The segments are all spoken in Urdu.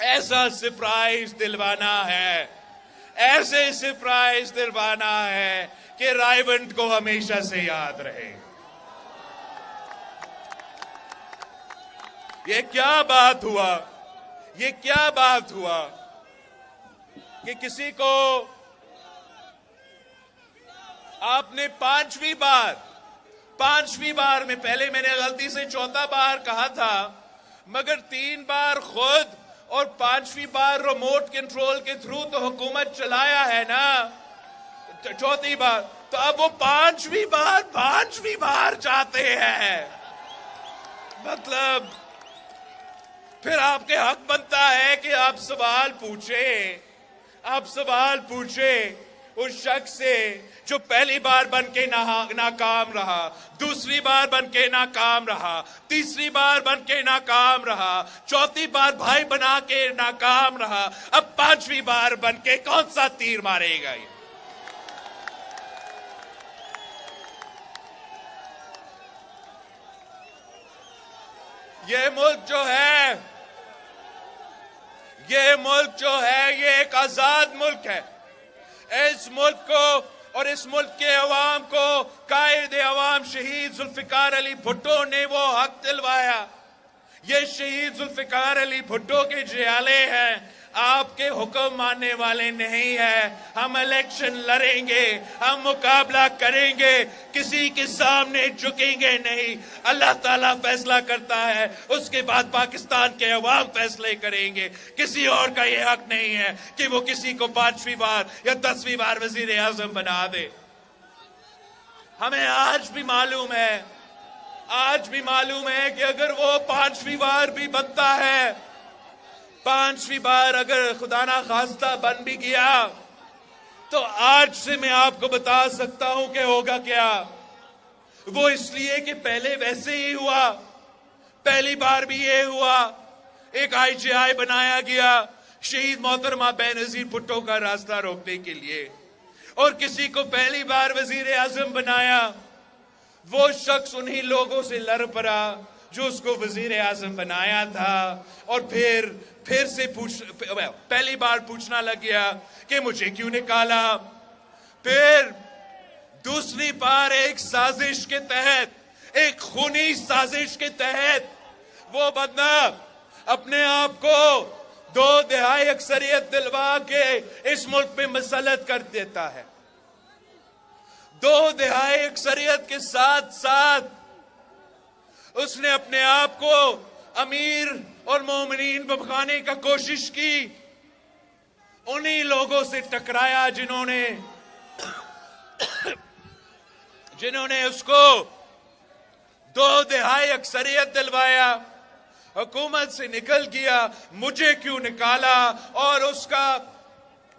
ایسا سرپرائز دلوانا ہے، ایسے سرپرائز دلوانا ہے کہ رائیونٹ کو ہمیشہ سے یاد رہے۔ یہ کیا بات ہوا، یہ کیا بات ہوا کہ کسی کو آپ نے پانچویں بار میں، پہلے میں نے غلطی سے چوتھا بار کہا تھا، مگر 3 بار خود اور 5ویں بار ریموٹ کنٹرول کے تھرو تو حکومت چلایا ہے نا، چوتھی بار تو اب وہ 5ویں بار چاہتے ہیں۔ مطلب پھر آپ کے حق بنتا ہے کہ آپ سوال پوچھیں اس شخص سے جو پہلی بار بن کے ناکام رہا، دوسری بار بن کے ناکام رہا، تیسری بار بن کے ناکام رہا، چوتھی بار بھائی بنا کے ناکام رہا، اب 5ویں بار بن کے کون سا تیر مارے گا؟ یہ ملک جو ہے یہ ایک آزاد ملک ہے۔ اس ملک کو اور اس ملک کے عوام کو قائد عوام شہید ذوالفقار علی بھٹو نے وہ حق دلوایا۔ یہ شہید ذوالفقار علی بھٹو کے جیالے ہیں، آپ کے حکم ماننے والے نہیں ہیں۔ ہم الیکشن لڑیں گے، ہم مقابلہ کریں گے، کسی کے سامنے جھکیں گے نہیں۔ اللہ تعالیٰ فیصلہ کرتا ہے، اس کے بعد پاکستان کے عوام فیصلے کریں گے۔ کسی اور کا یہ حق نہیں ہے کہ وہ کسی کو 5ویں بار یا 10ویں بار وزیر اعظم بنا دے۔ ہمیں آج بھی معلوم ہے کہ اگر وہ 5ویں بار بھی بنتا ہے، 5ویں بار اگر خدا نہ خواستہ بن بھی گیا، تو آج سے میں آپ کو بتا سکتا ہوں کہ ہوگا کیا۔ وہ اس لیے کہ پہلے ویسے ہی ہوا، پہلی بار بھی یہ ہوا، ایک IGI بنایا گیا شہید محترمہ بینظیر بھٹو کا راستہ روکنے کے لیے، اور کسی کو پہلی بار وزیر اعظم بنایا، وہ شخص انہی لوگوں سے لڑ پڑا جو اس کو وزیر اعظم بنایا تھا، اور پھر سے پہلی بار پوچھنا لگ گیا کہ مجھے کیوں نکالا۔ پھر دوسری بار ایک سازش کے تحت، ایک خونی سازش کے تحت وہ بندہ اپنے آپ کو 2/3 اکثریت دلوا کے اس ملک میں مسلط کر دیتا ہے۔ 2/3 اکثریت کے ساتھ ساتھ اس نے اپنے آپ کو امیر اور مومنین بخانے کا کوشش کی، انہی لوگوں سے ٹکرایا جنہوں نے اس کو 2/3 اکثریت دلوایا، حکومت سے نکل گیا، مجھے کیوں نکالا، اور اس کا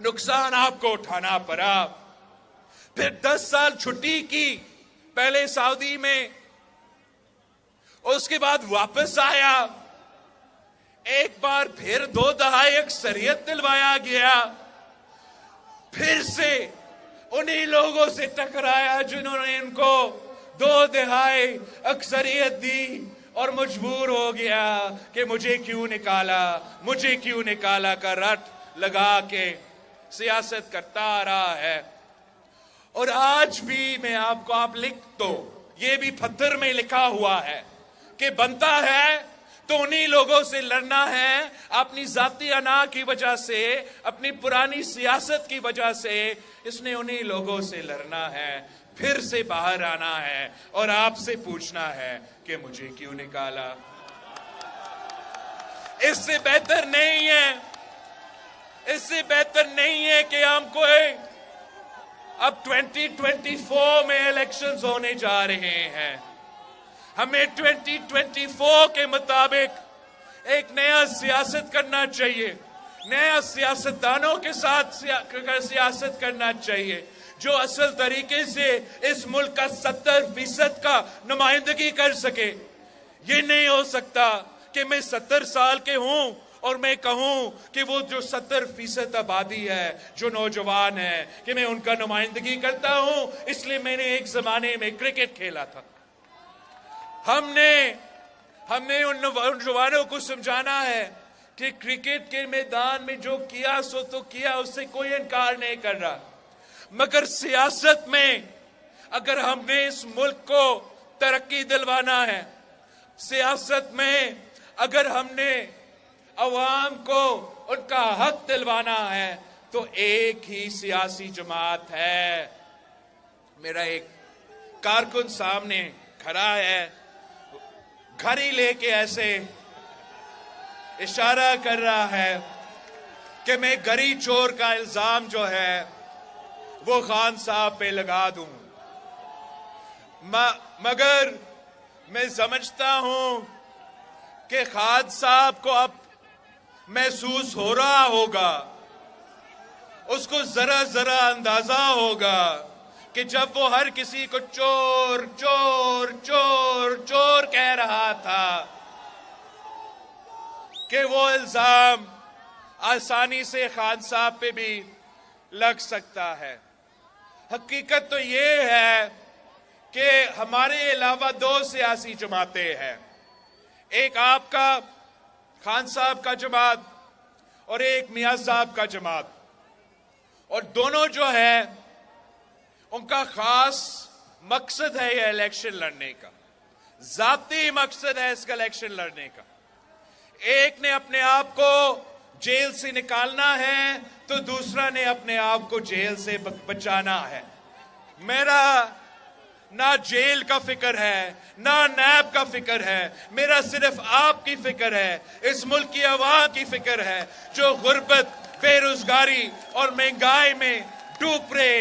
نقصان آپ کو اٹھانا پڑا۔ پھر 10 سال چھٹی کی، پہلے سعودی میں، اس کے بعد واپس آیا، ایک بار پھر 2/3 اکثریت دلوایا گیا، پھر سے انہی لوگوں سے ٹکرایا جنہوں نے ان کو 2/3 اکثریت دی، اور مجبور ہو گیا کہ مجھے کیوں نکالا کا رٹ لگا کے سیاست کرتا آ رہا ہے۔ اور آج بھی میں آپ لکھ دو، یہ بھی پتھر میں لکھا ہوا ہے کہ بنتا ہے تو انہی لوگوں سے لڑنا ہے، اپنی ذاتی انا کی وجہ سے، اپنی پرانی سیاست کی وجہ سے اس نے انہی لوگوں سے لڑنا ہے، پھر سے باہر آنا ہے اور آپ سے پوچھنا ہے کہ مجھے کیوں نکالا۔ اس سے بہتر نہیں ہے کہ ہم کوئی اب 2024 میں الیکشنز ہونے جا رہے ہیں، ہمیں 2024 کے مطابق ایک نیا سیاست کرنا چاہیے، نیا سیاستدانوں کے ساتھ سیاست کرنا چاہیے جو اصل طریقے سے اس ملک کا 70% کا نمائندگی کر سکے۔ یہ نہیں ہو سکتا کہ میں 70 سال کے ہوں اور میں کہوں کہ وہ جو 70% آبادی ہے، جو نوجوان ہے، کہ میں ان کا نمائندگی کرتا ہوں اس لیے میں نے ایک زمانے میں کرکٹ کھیلا تھا۔ ہم نے ان نوجوانوں کو سمجھانا ہے کہ کرکٹ کے میدان میں جو کیا سو تو کیا، اس سے کوئی انکار نہیں کر رہا، مگر سیاست میں اگر ہم نے اس ملک کو ترقی دلوانا ہے، سیاست میں اگر ہم نے عوام کو ان کا حق دلوانا ہے، تو ایک ہی سیاسی جماعت ہے۔ میرا ایک کارکن سامنے کھڑا ہے، گھڑی لے کے ایسے اشارہ کر رہا ہے کہ میں گھڑی چور کا الزام جو ہے وہ خان صاحب پہ لگا دوں، مگر میں سمجھتا ہوں کہ خان صاحب کو اب محسوس ہو رہا ہوگا، اس کو ذرا ذرا اندازہ ہوگا کہ جب وہ ہر کسی کو چور چور چور چور کہہ رہا تھا کہ وہ الزام آسانی سے خان صاحب پہ بھی لگ سکتا ہے۔ حقیقت تو یہ ہے کہ ہمارے علاوہ دو سیاسی جماعتیں ہیں، ایک آپ کا خان صاحب کا جماعت اور ایک میاں صاحب کا جماعت، اور دونوں جو ہے ان کا خاص مقصد ہے یہ الیکشن لڑنے کا، ذاتی مقصد ہے اس کا الیکشن لڑنے کا۔ ایک نے اپنے آپ کو جیل سے نکالنا ہے تو دوسرا نے اپنے آپ کو جیل سے بچانا ہے۔ میرا نہ جیل کا فکر ہے نہ نیب کا فکر ہے، میرا صرف آپ کی فکر ہے، اس ملک کی عوام کی فکر ہے جو غربت، بے روزگاری اور مہنگائی میں ڈوب رہے